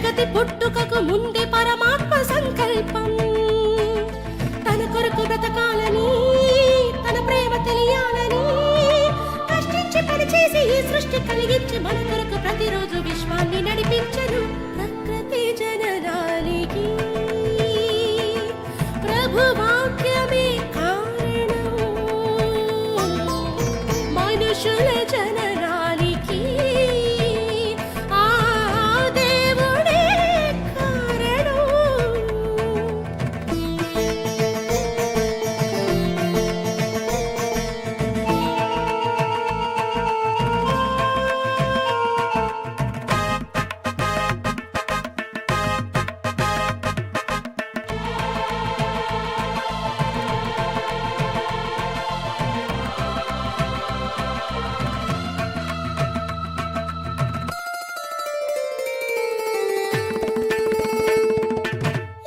జగతి పుట్టుకకు ముందే పరమాత్మ సంకల్పం. తన కొరకు బ్రతకాలని, తన ప్రేమ తెలియాలని కష్టించి పనిచేసి ఈ సృష్టి కలిగించి మన కొరకు ప్రతిరోజు విశ్వాన్ని నడిపించను. ప్రకృతి జననానికి ప్రభు వాక్యమే కారణం, మనుషుల జననానికి ఆ దేవుడే కారణం.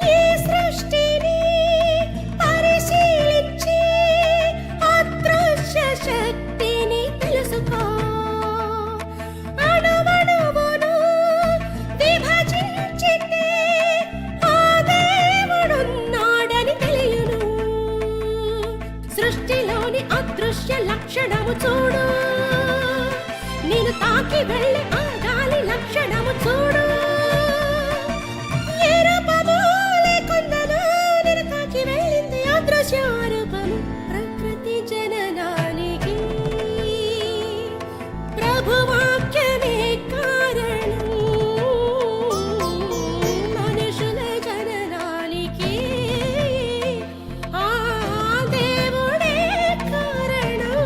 ఈ సృష్టిని పరిశీలించి అదృశ్య శక్తిని తెలుసుకో. అణువణువును విభజించితే ఆ దేవుడున్నాడని తెలియును. సృష్టిలోని అదృశ్య లక్షణము చూడు, నేను తాకి వెళ్ళి ఆ గాలి లక్షణము చూడు. ఏ రూపము లేకుండాను నేను తాకి వెళ్ళింది అదృశ్య రూపము. ప్రకృతి జననానికి ప్రభు వాక్యమే కారణం, మనుషుల జననానికి ఆ దేవుడే కారణం.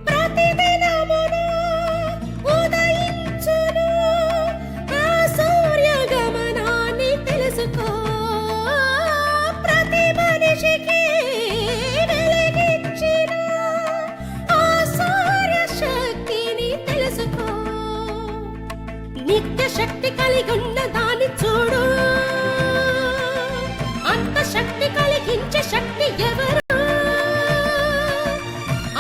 ప్రతిదినమును ఉదయించును ఆ సూర్యగమనాన్ని తెలుసుకో. ప్రతి మనిషికి వెలిగించిన ఆ సూర్య శక్తిని తెలుసుకో. నిత్య శక్తి కలిగి ఉన్న దాన్ని చూడు, అంత శక్తి కలిగించే శక్తి ఎవరు?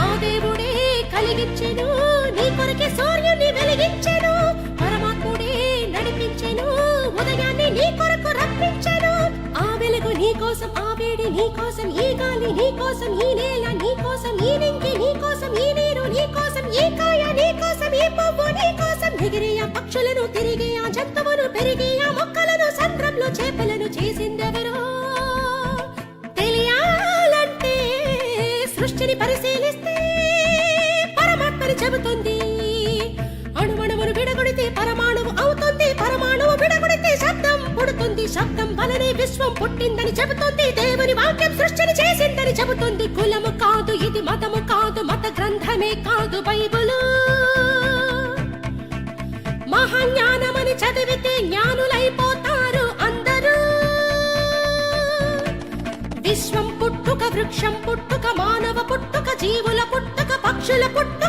ఆ దేవుడే కలిగించెను, నీ కొరకే సూర్యుని వెలిగించెను. పరమాత్ముడే నడిపించెను, ఉదయాన్ని నీ కొరకు రప్పించెను. ఆ వెలుగు నీ కోసం, ఆ వేడి నీ కోసం, ఈ గాలి నీ కోసం, ఈ నేల నీ కోసం, ఈ నింగి నీ కోసం, ఈ నీరు నీ కోసం, ఈ కాయ నీ కోసం, ఈ పువ్వు నీ కోసం. ఎగిరే ఆ పక్షులను, తిరిగే ఆ జంతువును, పెరిగే ఆ మొక్కలను, సంద్రంలో చేపలను చేసిందెవరో? తెలియాలంటే సృష్టిని పరిశీలిస్తే పరమాత్మని చెబుతుంది. అణువణువును విడగొడితే పరమాణువు అవుతుంది, పరమాణువు విడగొడితే శబ్దం పుడుతుంది, శబ్దం వలనే విశ్వం పుట్టిందని చెబుతుంది. దేవుని వాక్యం సృష్టిని చేసిందని చెబుతుంది. కులము కాదు ఇది, మతము కాదు, మత గ్రంథమే కాదు బైబిలు. మహాజ్ఞానమని చదివితే జ్ఞానులైపోతారు అందరూ. విశ్వం పుట్టుక, వృక్షం పుట్టుక, మానవ పుట్టుక, జీవుల పుట్టుక, పక్షుల పుట్టుక,